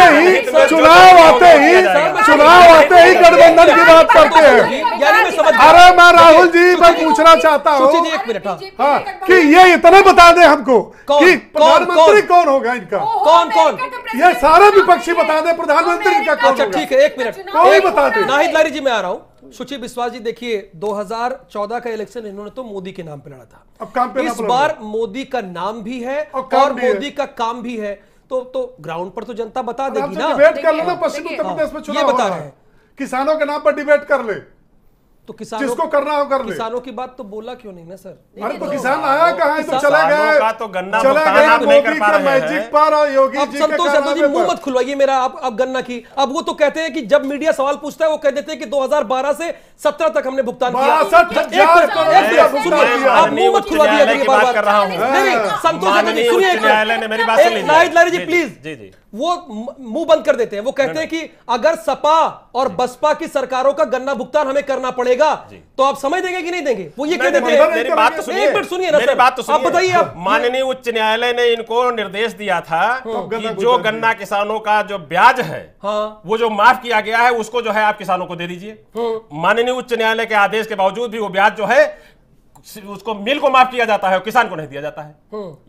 ही गठबंधन की बात करते हैं। यानी मैं समझ गया। अरे मैं राहुल जी मैं पूछना चाहता सुची हूँ जी, एक मिनट, हाँ। हाँ, कि ये इतना बता दें हमको कौन? कि कौन? प्रधानमंत्री कौन होगा इनका। कौन? ये सारे विपक्षी बता दें प्रधानमंत्री इनका कौन अच्छा होगा। ठीक है, एक मिनट, कोई बता दे। नाहिद लाहिरी जी मैं आ रहा हूं। सुची विश्वास जी, देखिए 2014 का इलेक्शन इन्होंने तो मोदी के नाम पे लड़ा था, अब काम पे इस ना बार मोदी का नाम भी है और काम और भी है। मोदी का काम भी है, तो ग्राउंड पर तो जनता बता देगी आपसे ना। डिबेट कर लेना, पश्चिम देखिए, उत्तर प्रदेश में ये चुनाव बता हो रहे रहा है, हैं। किसानों के नाम पर डिबेट कर ले, तो किसानों जिसको करना हो कर ले। किसानों की बात तो बोला क्यों नहीं ना सर? अरे तो किसान आया कहाँ है? तो चले किसानों का गए, तो गन्ना चले भुगतान गए आप नहीं कर मोदी पा के रहे हैं। मैजिक पर और योगी अब जी के संतोष यादव जी कारनामे मुंह पर। मत खुलवाइए मेरा, अब गन्ना की। अब वो तो कहते हैं कि जब मीडिया सवाल पूछता है वो कह देते हैं कि 2012 से 17 तक हमने भुगतान किया। 62,000 करोड़ एक मिनट, का भुगतान सुनिए, किया। आप मुंह मत खुलवा दिया करिए बार-बार। कर रहा हूं। नहीं, संतोष यादव जी माननीय सुनिए, उच्च न्यायालय ने मेरी बात सुन लीजिए। नाहिद लाहिरी जी जी, प्लीज, जी, जी। वो मुंह बंद कर देते हैं। वो कहते हैं कि अगर सपा और बसपा की सरकारों का गन्ना भुगतान हमें करना पड़ेगा तो आप समझ देंगे कि नहीं देंगे? वो ये कह देते हैं। मेरी बात तो सुनिए, एक मिनट सुनिए ना मेरी सर, बात तो आप सुनिए। बताइए। आप माननीय उच्च न्यायालय ने इनको निर्देश दिया था कि जो गन्ना किसानों का जो ब्याज है, हाँ। वो जो माफ किया गया है उसको जो है आप किसानों को दे दीजिए। माननीय उच्च न्यायालय के आदेश के बावजूद भी वो ब्याज जो है उसको मिल को माफ किया जाता है और किसान को नहीं दिया जाता है।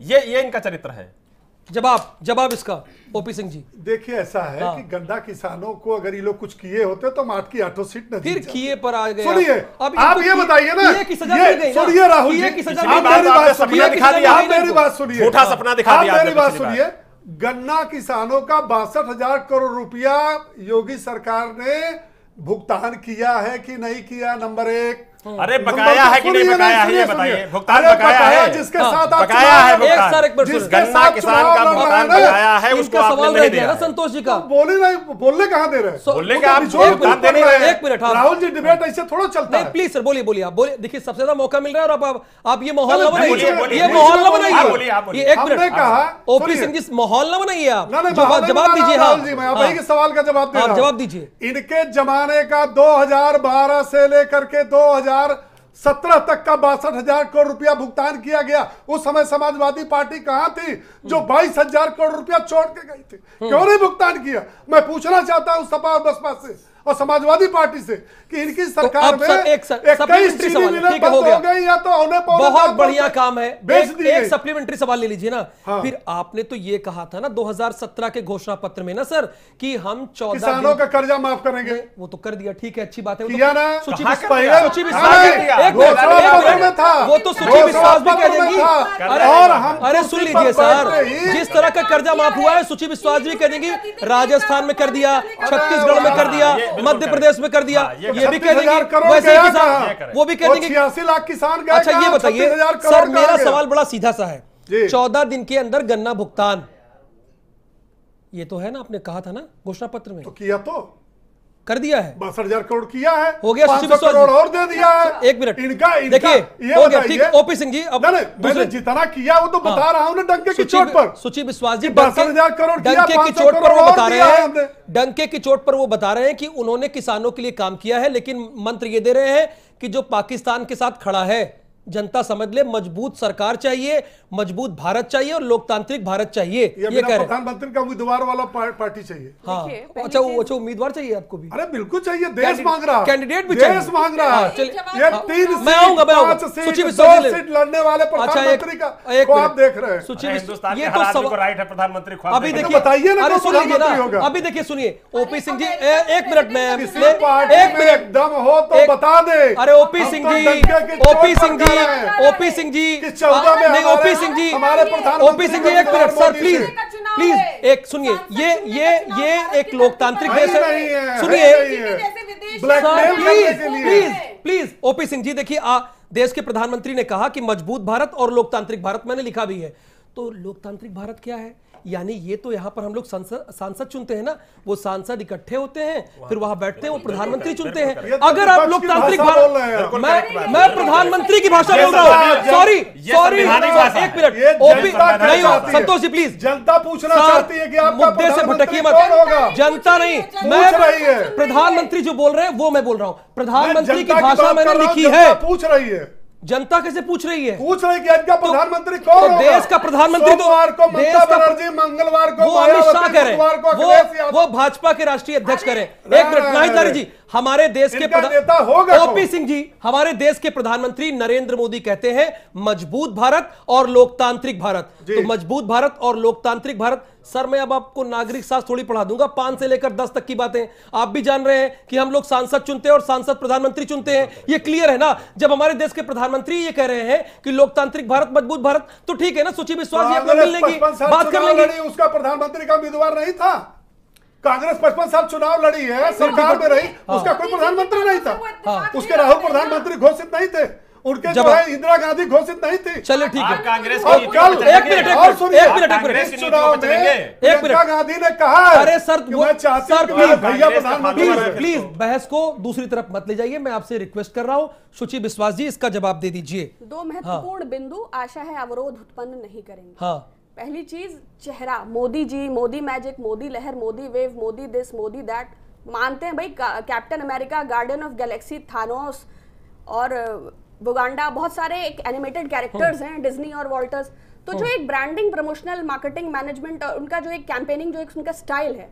ये इनका चरित्र है। जवाब इसका ओपी सिंह जी। देखिए ऐसा है हाँ। कि गन्ना किसानों को अगर ये लोग कुछ किए होते तो माठ की 8 सीट न फिर जीत जाते। किए पर आ गए। सुनिए, अब आप इनको ये बताइए ना, किए की सजा ये मिल गई ना? सुनिए राहुल किए जी, की सजा पिछली मिल बार गई। तो आपने सुनिए, सपना दिखा दिया। आप मेरी बात सुनिए, झूठा सपना दिखा आप दिया मेरी आपने बात पिछली सुनिए। गन्ना किसानों का 62,000 करोड़ रुपया योगी सरकार ने भुगतान किया है कि नहीं किया, नंबर 1। अरे बकाया है कि नहीं बकाया है ये बताइए। भुगतान अरे बकाया है, जिसके साथ आप बकाया है चुनाव- भुगतान। सर, एक मिनट जिसके सुनिए। गन्ना साथ किसान चुनाव का लड़ भुगतान रहे हैं, बकाया है, उसको इनका सवाल आपने रह नहीं गया दिया ना है। संतोष जी का। बोले नहीं, बोलने कहाँ दे रहे हैं? बोलने वो का तो आप निचोड़ भुगतान पूछ देने रहे का हैं। एक मिनट, हाँ। राहुल जी, डिबेट ऐसे थोड़ा चलता नहीं है। प्लीज सर, बोलिए बोलिए, आप बोलिए। देखिए सबसे ज्यादा मौका मिल रहा है और आप ये माहौल ना बोलिए, बनाइए, बोलिए, ये बोलिए, माहौल ना बोलिए, आप बोलिए, बनाइए। आप बोलिए। ये एक हमने मिनट, कहा, ओपी सुनिए। सिंह जी माहौल ना बनाइए आप, ना, नहीं, जवाब दीजिए। राहुल जी, मैं वही के सवाल का जवाब दे रहा हूं। जवाब दीजिए। इनके जमाने का 2012 से लेकर के 2017 तक का 62,000 करोड़ रुपया भुगतान किया गया। उस समय समाजवादी पार्टी कहां थी जो 22,000 करोड़ रुपया छोड़ के गई थी? क्यों नहीं भुगतान किया? मैं पूछना चाहता हूं सपा और बसपा से और समाजवादी पार्टी से कि इनकी सरकार अब में सर, एक इक्कीस सप्लीमेंट्री चीनी सवाल है, मिलें ठीक है, बंद हो गया। हो गई या तो उन्हें बहुत बढ़िया काम है। बेच दी एक गई। सप्लीमेंट्री सवाल ले लीजिए ना। हाँ। फिर आपने तो ये कहा था ना 2017 के घोषणा पत्र में ना सर कि हम 14 किसानों का कर्जा माफ करेंगे। वो तो कर दिया, ठीक है, अच्छी बात है। वो किया तो ना? सूची कहाँ विश्वास- कर दिया? सूची हाँ, विश्वास नहीं, एक घोषणा पत्र में मिनट, था। वो तो सूची घोषणा विश्वास भी कह पत्र में देंगी। था। अरे और हम अरे कुर्सी सुन पर लीजिए सर, बैठते ही- जिस तरह का कर्जा माफ हुआ है सूची विश्वास भी कह देंगी। राजस्थान में कर दिया, छत्तीसगढ़ में कर दिया, ये बिल्कुल मध्य प्रदेश में कर दिया, हाँ, ये ये भी कह 36,000 देंगी। करोड़ वैसे ही गया किसान कहाँ? वो भी कह देंगे। 86 लाख किसान गए। अच्छा ये बताइए 36,000 करोड़ सर, मेरा कहाँ गया? सवाल बड़ा सीधा सा है। जी। 14 दिन के अंदर गन्ना भुगतान, ये तो है ना, आपने कहा था ना घोषणा पत्र में, तो किया तो कर दिया है। 62,000 करोड़ किया है। हो गया, 500 सूची करोड़ विश्वास और दे दिया है। एक मिनट इनका देखिए, ये हो गया, ठीक बताइए। है। ओपी सिंह जी अब मैंने दूसरे जितना किया वो तो बता रहा हूं ना, डंके की चोट पर। सूची विश्वास जी 62,000 करोड़ किया, डंके की 500 चोट पर वो करोड़ बता और रहे दिया है हैं, हमने। डंके की चोट पर वो बता रहे हैं कि उन्होंने किसानों के लिए काम किया है, लेकिन मंत्र ये दे रहे हैं कि जो पाकिस्तान के साथ खड़ा है, जनता समझ ले, मजबूत सरकार चाहिए, मजबूत भारत चाहिए और लोकतांत्रिक भारत चाहिए, ये बिना कह रहे हैं। प्रधानमंत्री का उम्मीदवार वाला पार्टी चाहिए। हाँ, देखिए, पहली अच्छा चीज- अच्छा उम्मीदवार चाहिए आपको भी? अरे बिल्कुल चाहिए, देश मांग रहा है। कैंडिडेट भी देश चाहिए। मांग रहा हाँ, है। चलिए। ये हाँ, 3 मैं आऊंगा, मैं आऊंगा। 5 सूची सीट, विश्वास 2 सीट लड़ने वाले प्रधानमंत्री का एक को आप मिनट। देख रहे हैं। सूची अरे विश्वास- हिंदुस्तान ये के तो हर आदमी सवाल- को राइट है प्रधानमंत्री ख्वाब अभी देखने देखिए, का। बताइए ना, अरे कौन सुन लीजिए प्रधानमंत्री ना, होगा? अभी देखिए, सुनिए ओपी सिंह जी, एक मिनट में किसी पार्टी एक में मिनट, दम हो तो एक- बता दे। अरे ओपी हम सिंह तो जी, डंके की चोट ओपी पर सिंह खड़े हैं। जी, ओपी सिंह जी, कि 14 में नहीं हमारे- ओपी सिंह जी, हमारे प्रधानमंत्री ओपी सिंह जी, एक मिनट सर, मोदी प्लीज से। प्लीज एक सुनिए, ये एक लोकतांत्रिक देश नहीं है, है, सुनिए नहीं है। ब्लैकमेल करने प्लीज के लिए। प्लीज प्लीज ओपी सिंह जी, देखिए देश के प्रधानमंत्री ने कहा कि मजबूत भारत और लोकतांत्रिक भारत, मैंने लिखा भी है। तो लोकतांत्रिक भारत क्या है? यानी ये तो यहाँ पर हम लोग सांसद चुनते हैं ना, वो सांसद इकट्ठे होते हैं, फिर वहां बैठते हैं, वो प्रधानमंत्री चुनते हैं। ये तो अगर आप विपक्ष की लोकतांत्रिक भाषा भारत, बोल रहे हैं। मैं प्रधानमंत्री की भाषा ये बोल रहा हूँ, संवैधानिक- सॉरी ये सॉरी, संवैधानिक भाषा एक है। मिनट, ये ओपी जनता नहीं हो, चाहती है। संतोष जी प्लीज, जनता पूछना सर, चाहती है कि आपका मुद्दे से प्रधानमंत्री भटकिए कौन होगा? मत। जनता नहीं, पूछ रही है। मैं प्रधानमंत्री जो बोल रहे हैं वो मैं बोल रहा हूं, प्रधानमंत्री की जनता भाषा बात मैंने कर रहा हूं, लिखी जनता है। पूछ रही है। जनता कैसे पूछ रही है? पूछ रहे कि इनका प्रधानमंत्री कौन तो होगा? देश का प्रधानमंत्री तो सोमवार को देश ममता का- बनर्जी, मंगलवार को वो अमित शाह मायावती, कह रहे बुधवार को हैं, अखिलेश यादव। वो भाजपा के राष्ट्रीय अध्यक्ष कह रहे हैं। नहीं, एक मिनट नहीं, नाहिदारी नहीं। जी, हमारे देश के इनका नेता होगा कौन? ओपी सिंह जी, हमारे देश के प्रधानमंत्री नरेंद्र मोदी कहते हैं मजबूत भारत और लोकतांत्रिक भारत। जी। तो मजबूत भारत और लोकतांत्रिक भारत, सर मैं अब आपको नागरिक शास्त्र थोड़ी पढ़ा दूंगा, 5 से लेकर 10 तक की बातें आप भी जान रहे हैं कि हम लोग सांसद चुनते हैं और सांसद प्रधानमंत्री चुनते हैं, ये क्लियर है ना। जब हमारे देश के प्रधानमंत्री ये कह रहे हैं कि लोकतांत्रिक भारत, मजबूत भारत, तो ठीक है ना, सूची विश्वास जी अपना मिल लेंगी, 55 साल बात कर चुनाव लेंगे। लड़ी, उसका प्रधानमंत्री का उम्मीदवार नहीं था। कांग्रेस 55 साल चुनाव लड़ी है, सरकार में रही, उसका कोई प्रधानमंत्री नहीं था। उसके राहुल प्रधानमंत्री घोषित नहीं थे, उनके जो है इंदिरा गांधी घोषित नहीं थी। चलिए ठीक आप है, कांग्रेस और की नीतियों कल पे एक चलेंगे? मिनट, और सुनिए, एक मिनट, कांग्रेस की इस नीतियों चुनाव पे में चलेंगे? प्रियंका गांधी ने कहा है अरे सर, कि मैं चाहती हूं कि प्लीज, मेरे भैया कांग्रेस का प्रधानमंत्री फालतू बने। है। प्लीज बहस को दूसरी तरफ मत ले जाइए, मैं आपसे रिक्वेस्ट कर रहा हूं, सूची विश्वास जी इसका जवाब दे दीजिए। 2 महत्वपूर्ण बिंदु आशा है अवरोध उत्पन्न नहीं करेंगे। हाँ, पहली चीज, चेहरा मोदी जी, मोदी मैजिक, मोदी लहर, Modi wave, Modi this, Modi that, मानते हैं भाई, captain America, guardian of Galaxy, Thanos और बुगांडा, बहुत सारे एक एनिमेटेड कैरेक्टर्स हैं, डिज्नी और वॉल्टर्स। तो जो एक ब्रांडिंग, प्रमोशनल, मार्केटिंग, मैनेजमेंट और उनका जो एक कैंपेनिंग, जो एक उनका स्टाइल है,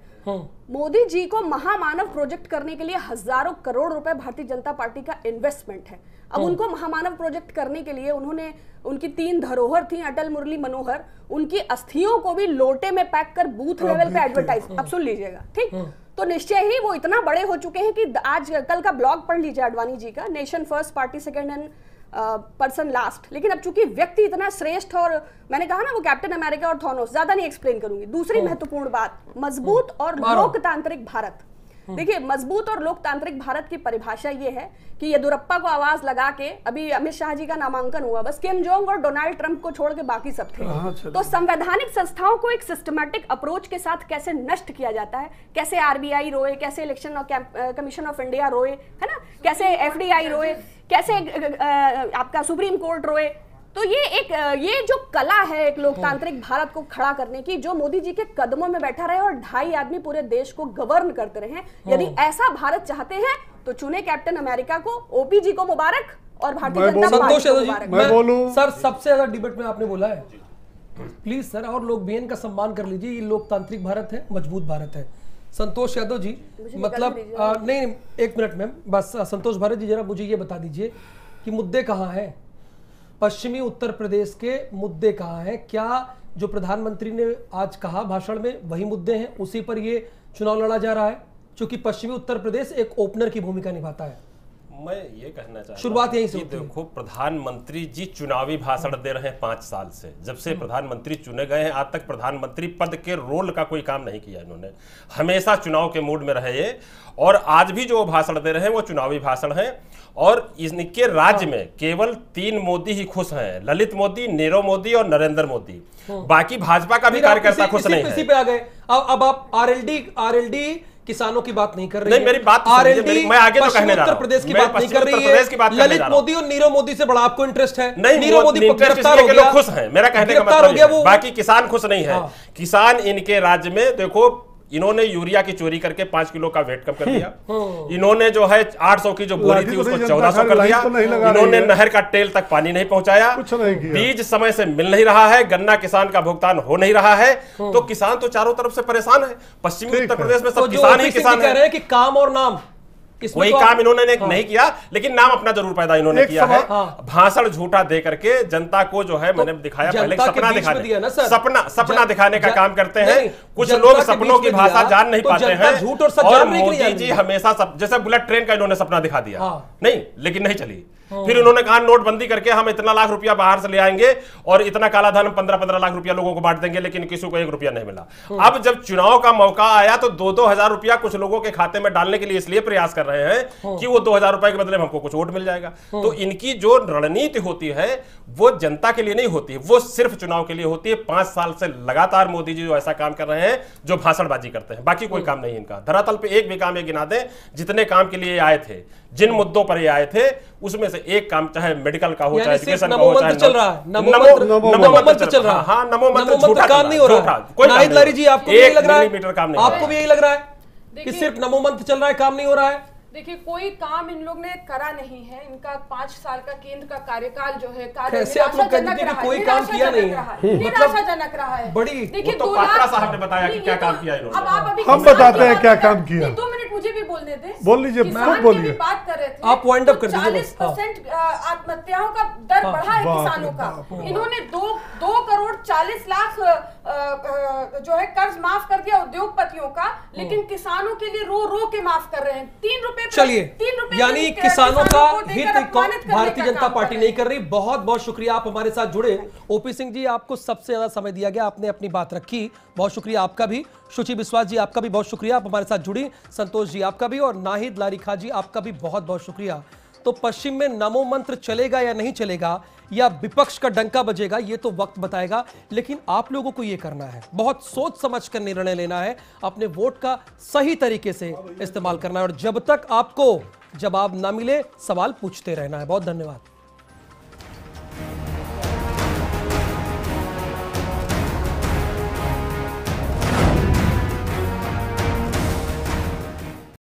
मोदी जी को महामानव प्रोजेक्ट करने के लिए हजारों करोड़ रुपए भारतीय जनता पार्टी का इन्वेस्टमेंट है। अब उनको महामानव प्रोजेक्ट करने के लिए उन्होंने, उनकी 3 धरोहर थी, अटल, मुरली, मनोहर, उनकी अस्थियों को भी लोटे में पैक कर बूथ लेवल पे एडवर्टाइज, अब सुन लीजिएगा, ठीक। तो निश्चय ही वो इतना बड़े हो चुके हैं कि आज कल का ब्लॉग पढ़ लीजिए अडवाणी जी का, nation first, party second and person last. लेकिन अब चूंकि व्यक्ति इतना श्रेष्ठ, और मैंने कहा ना वो कैप्टन अमेरिका और थॉनोस, ज्यादा नहीं एक्सप्लेन करूंगी। दूसरी महत्वपूर्ण बात, मजबूत और लोकतांत्रिक भारत। देखिए, मजबूत और लोकतांत्रिक भारत की परिभाषा ये है कि येदियुरप्पा को आवाज लगा के, अभी अमित शाह जी का नामांकन हुआ, बस किम जोंग और डोनाल्ड ट्रंप को छोड़ के बाकी सब थे। तो संवैधानिक संस्थाओं को एक सिस्टमैटिक अप्रोच के साथ कैसे नष्ट किया जाता है, कैसे आरबीआई रोए, कैसे इलेक्शन कमीशन ऑफ इंडिया रोए, है ना, कैसे एफडीआई रोए, कैसे आपका सुप्रीम कोर्ट रोए। तो ये जो कला है एक लोकतांत्रिक भारत को खड़ा करने की, जो मोदी जी के कदमों में बैठा रहे और 2.5 आदमी पूरे देश को गवर्न करते रहे। यदि ऐसा भारत चाहते हैं तो चुने कैप्टन अमेरिका को, ओपी जी को मुबारक और भारतीय जनता पार्टी को मुबारक। मैं बोलूं सर, सबसे ज्यादा डिबेट में आपने बोला है, प्लीज सर, और लोग भी इनका सम्मान कर लीजिए। ये लोकतांत्रिक भारत है, मजबूत भारत है। संतोष यादव जी, मतलब नहीं, एक मिनट में बस, संतोष भारत जी जरा मुझे ये बता दीजिए कि मुद्दे कहाँ हैं, पश्चिमी उत्तर प्रदेश के मुद्दे कहाँ हैं? क्या जो प्रधानमंत्री ने आज कहा भाषण में वही मुद्दे हैं, उसी पर ये चुनाव लड़ा जा रहा है? क्योंकि पश्चिमी उत्तर प्रदेश एक ओपनर की भूमिका निभाता है। मैं ये कहना चाहता हूं, शुरुआत यहीं से होती है। देखो, प्रधानमंत्री जी चुनावी भाषण दे रहे हैं 5 साल से, जब से प्रधानमंत्री चुने गए हैं आज तक प्रधानमंत्री पद के रोल का कोई काम नहीं किया इन्होंने। हमेशा चुनाव के मूड में रहे ये, और आज भी जो भाषण दे रहे हैं वो चुनावी भाषण है। और इनके राज्य में केवल 3 मोदी ही खुश हैं, ललित मोदी, नीरव मोदी और नरेंद्र मोदी। बाकी भाजपा का भी कार्यकर्ता खुश नहीं है। इसी पे आ गए। अब आप आरएलडी किसानों की बात नहीं कर रही है। नहीं, मेरी बात तो आरएलडी, मैं आगे तो कहने जा रहा हूं। उत्तर प्रदेश की बात नहीं कर रही है। ललित मोदी और नीरव मोदी से बड़ा आपको इंटरेस्ट है? नहीं, नीरव मोदी गिरफ्तार हो गया, खुश हैं, मेरा कहने का मतलब है। बाकी किसान खुश नहीं है। किसान इनके राज्य में, देखो, इन्होंने यूरिया की चोरी करके 5 किलो का वेट कम कर दिया। इन्होंने जो है 800 की जो बोरी थी उसको 1400 कर दिया। इन्होंने नहर का टेल तक पानी नहीं पहुंचाया, बीज समय से मिल नहीं रहा है, गन्ना किसान का भुगतान हो नहीं रहा है। तो किसान तो चारों तरफ से परेशान है। पश्चिमी उत्तर प्रदेश में सब किसान ही किसान कह रहे हैं कि काम और नाम, वही काम इन्होंने नहीं किया, लेकिन नाम अपना जरूर पैदा इन्होंने किया है। भाषण झूठा दे करके जनता को जो है, मैंने दिखाया पहले, सपना दिखाने का काम करते हैं। कुछ लोग सपनों की भाषा जान नहीं पाते हैं, और मोदी जी हमेशा जैसे बुलेट ट्रेन का इन्होंने सपना दिखा दिया, नहीं, लेकिन नहीं चली। फिर उन्होंने कहा नोटबंदी करके हम इतना लाख रुपया बाहर से ले आएंगे और इतना काला धन 15-15 लाख रुपया लोगों को बांट देंगे, लेकिन किसी को 1 रुपया नहीं मिला। अब जब चुनाव का मौका आया तो 2-2 हजार रुपया कुछ लोगों के खाते में डालने के लिए इसलिए प्रयास कर रहे हैं कि वो 2 हजार रुपए के बदले में हमको कुछ वोट मिल जाएगा। तो इनकी जो रणनीति होती है वो जनता के लिए नहीं होती है, वो सिर्फ चुनाव के लिए होती है। 5 साल से लगातार मोदी जी जो ऐसा काम कर रहे हैं, जो भाषणबाजी करते हैं, बाकी कोई काम नहीं इनका। धरातल पे एक भी काम ये गिना दें जितने काम के लिए आए थे, जिन मुद्दों पर ये आए थे, उसमें से एक काम, चाहे मेडिकल का हो, चाहे एजुकेशन का हो, चाहे चल रहा है, नमो मंत्र चल रहा है। हाँ, नमो मंत्र झूठा काम नहीं हो रहा है। नाहिद लारी जी, आपको भी यही लग रहा है? आपको भी यही लग रहा है कि सिर्फ नमो मंत्र चल रहा है, काम नहीं हो रहा है? देखिए, कोई काम इन लोग ने करा नहीं है। इनका 5 साल का केंद्र का कार्यकाल जो है, कैसे आप लोग कहते हैं कि कोई काम किया नहीं है? निराशाजनक रहा है। बड़ी, देखिए, तो पात्रा साहब ने बताया कि क्या काम किया इन्होंने। अब आप अभी हम बताते हैं क्या काम किया। 2 मिनट मुझे भी बोलने दें। बोल लीजिए, किसान बोलिए। की भी बात कर रहे थे, आप वाइंड अप कर दीजिए। 40% आत्महत्याओं का दर बढ़ा है किसानों का। इन्होंने 2 करोड़ 40 लाख जो है कर्ज माफ कर दिया उद्योगपतियों का, लेकिन किसानों के लिए रो के माफ कर रहे हैं। 3 रुपए, चलिए, यानी किसानों का हित भारतीय जनता पार्टी नहीं कर रही। बहुत बहुत शुक्रिया, आप हमारे साथ जुड़े। ओपी सिंह जी, आपको सबसे ज्यादा समय दिया गया, आपने अपनी बात रखी, बहुत शुक्रिया आपका भी। शुचि विश्वास जी, आपका भी बहुत शुक्रिया, आप हमारे साथ जुड़ी। संतोष जी, आपका भी, और नाहिद लारीखा जी, आपका भी बहुत बहुत शुक्रिया। तो पश्चिम में नमो मंत्र चलेगा या नहीं चलेगा, या विपक्ष का डंका बजेगा, ये तो वक्त बताएगा। लेकिन आप लोगों को ये करना है, बहुत सोच समझ कर निर्णय लेना है, अपने वोट का सही तरीके से इस्तेमाल करना है, और जब तक आपको जवाब ना मिले सवाल पूछते रहना है। बहुत धन्यवाद।